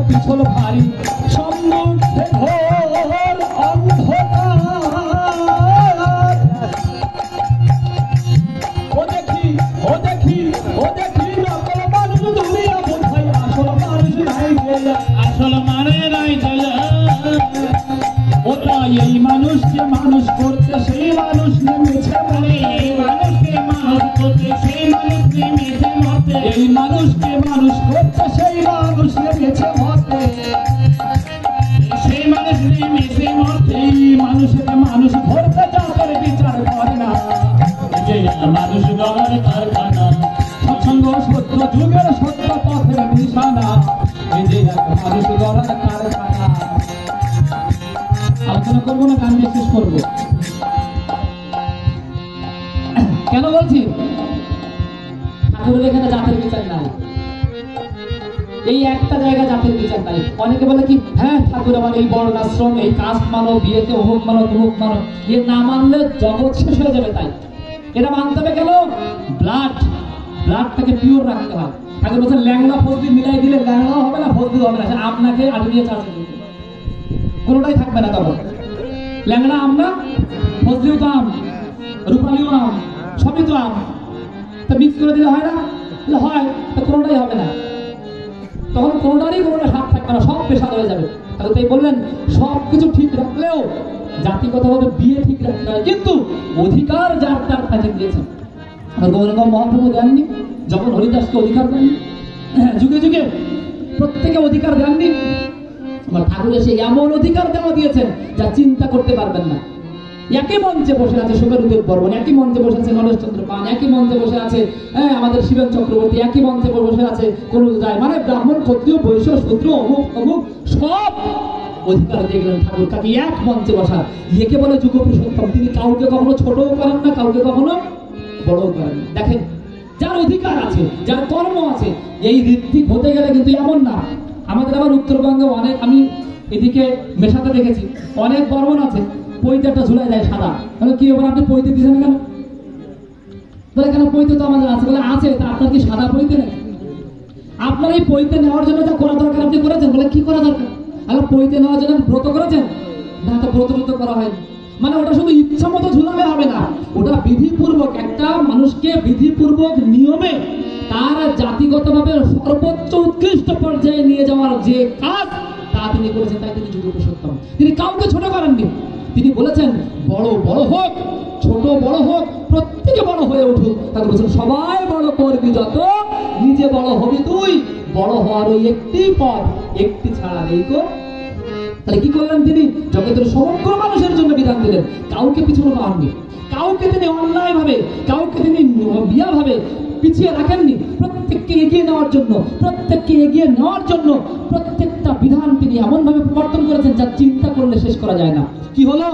পিছল ভারী সম্মুখে ঘোর অন্ধকার। ও দেখি ও দেখি ও দেখি নকল মানুষ দুনিয়া বোঝাই আসল মানুষ নাই গেলে আসল মানে নাই গেলে ওরা এই মানুষকে মানুষ করতে সেই মানুষ নেমেছে মরে এই মানুষকে মানুষ করতে সেই মানুষ নেমেছে মরতে এই মানুষকে মানুষ করতে সেই মানুষ নেমেছে মরতে সেই মানুষ নেমেছে মরতে এই মানুষের মানুষ ধরতে যাদের বিচার করে না যে মানুষ গড়ার কারখানা সৎসঙ্গ সত্য যুগের সত্য পথের নিশানা এই যে মানুষ গড়ার কারখানা। আলোচনা করবো না, গান দিয়ে শেষ করবো। কেন বলছি? ঠাকুরের এখানে জাতের বিচার নাই, এই একটা জায়গা জাতের বিচার নাই। অনেকে বলে কি হ্যাঁ ঠাকুর আমার এই বর্ণাশ্রম এই কাস্ট মানো বিয়েতে অমুক মানো তমুক মানো, এ না মানলে জগৎ শেষ হয়ে যাবে। তাই এটা মানতে হবে কেন? ব্লাডটাকে পিওর রাখতে হয়। ঠাকুর বলছেন ল্যাংলা ফজলি মিলাই দিলে ল্যাংলাও হবে না ফজলি হবে না, আপনাকে আটবিয়ে চাষে কোনোটাই থাকবে না। তখন ল্যাংড়া আম না, ফজলিও তো আম, রূপালিও আম, সবই তো আম, তা মিক্স করে দিলে হয় না? হয়, তা কোনোটাই হবে না। তখন কোনোটারই কোনোটা স্বাদ থাকবে না, সব পেশাদ হয়ে যাবে। তাহলে তাই বললেন সব কিছু ঠিক রাখলেও জাতিগতভাবে বিয়ে ঠিক রাখতে হয়, কিন্তু অধিকার যার তার তাকে দিয়েছেন। গৌরঙ্গ মহাপ্রভু দেননি, যখন হরিদাসকে অধিকার দেননি, যুগে যুগে প্রত্যেকে অধিকার দেননি। আমার ঠাকুর এসে এমন অধিকার দেওয়া দিয়েছেন যা চিন্তা করতে পারবেন না। একই মঞ্চে বসে আছে সুমেরুদেব বর্মন, একই মঞ্চে বসে আছে নরেশচন্দ্র পান, একই মঞ্চে বসে আছে আমাদের শিবেন চক্রবর্তী, একই মঞ্চে বসে আছে করুণ রায়, মানে ব্রাহ্মণ ক্ষত্রিয় বৈশ্য শূদ্র অমুক অমুক সব অধিকার দিয়ে গেলেন ঠাকুর কাকে এক মঞ্চে বসা। একে বলে যুগ পুরুষোত্তম। তিনি কাউকে কখনো ছোটও করেন না, কাউকে কখনো বড়ও করেন না। দেখেন যার অধিকার আছে, যার কর্ম আছে, এই ঋত্বিক হতে গেলে কিন্তু এমন না। আমাদের আবার উত্তরবঙ্গে অনেক, আমি এদিকে মেশাতে দেখেছি, অনেক বর্মন আছে পৈতেটা ঝুলে যায় সাদা। তাহলে কি ব্যাপার, আপনি পৈতে দিচ্ছেন কেন? বলে কেন পৈতে তো আমাদের আছে। বলে আছে, তা আপনার কি সাদা পৈতে নেই? আপনার এই পৈতে নেওয়ার জন্য যা করা দরকার আপনি করেছেন। বলে কি করা দরকার? আগে পৈতে নেওয়ার জন্য ব্রত করেছেন না? তো ব্রত করা হয়নি। মানে ওটা শুধু ইচ্ছা মতো ঝুলালে হবে না, ওটা বিধিপূর্বক, একটা মানুষকে বিধিপূর্বক নিয়মে তার জাতিগতভাবে সর্বোচ্চ উৎকৃষ্ট পর্যায়ে নিয়ে যাওয়ার যে কাজ তা তিনি করেছেন। তাই তিনি যুগ পুরুষোত্তম। তিনি কাউকে ছোট করেননি। তিনি বলেছেন বড় বড় হোক, ছোট বড় হোক, প্রত্যেকে বড় হয়ে উঠুক। তাকে বলেছেন সবাই বড় করবি যত, নিজে বড় হবি তুই। বড় হওয়ার ওই একটি পথ, একটি ছাড়া নেই তো। তাহলে কি করলেন তিনি? জগতের সমগ্র মানুষের জন্য বিধান দিলেন, কাউকে পিছনে পাননি, কাউকে তিনি অন্যায় ভাবে, কাউকে তিনি বিয়া ভাবে পিছিয়ে রাখেননি। প্রত্যেককে এগিয়ে নেওয়ার জন্য, প্রত্যেককে এগিয়ে নেওয়ার জন্য প্রত্যেকটা বিধান তিনি এমন ভাবে প্রবর্তন করেছেন যা চিন্তা করলে শেষ করা যায় না। কি হলো?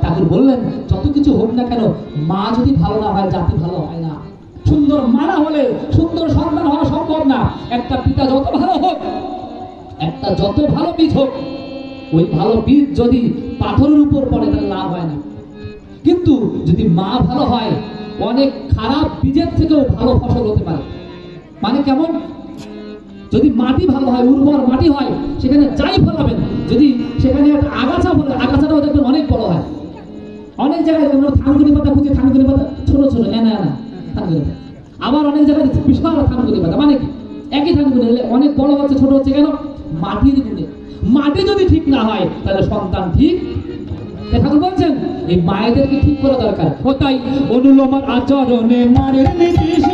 ঠাকুর বললেন যত কিছু হোক না কেন, মা যদি ভালো না হয় জাতি ভালো হয় না। সুন্দর মানা হলে সুন্দর সন্তান হওয়া সম্ভব না। একটা পিতা যত ভালো হোক, একটা যত ভালো বীজ হোক, ওই ভালো বীজ যদি পাথরের উপর পড়ে তাহলে লাভ হয় না। কিন্তু যদি মা ভালো হয়, অনেক খারাপ বীজের থেকেও ভালো ফসল হতে পারে। মানে কেমন? যদি মাটি ভালো হয়, উর্বর মাটি হয়, সেখানে যাই ফলাবেন, যদি সেখানে একটা আগাছা বলে, আগাছাটাও দেখবেন অনেক বড় হয়। অনেক জায়গায় থানকুনি পাতা খুঁজে, থানকুনি পাতা ছোট ছোট না থানকুনি পাতা, আবার অনেক জায়গায় বিশাল থানকুনি পাতা। মানে কি? একই থানকুনি অনেক বড় হচ্ছে ছোট হচ্ছে কেন? মাটির গুণে। মাটি যদি ঠিক না হয় তাহলে সন্তান ঠিক। ঠাকুর বলছেন এই মায়েদেরকে ঠিক করা দরকার। ও তাই অনুলোম আচরণে নারীর নীতি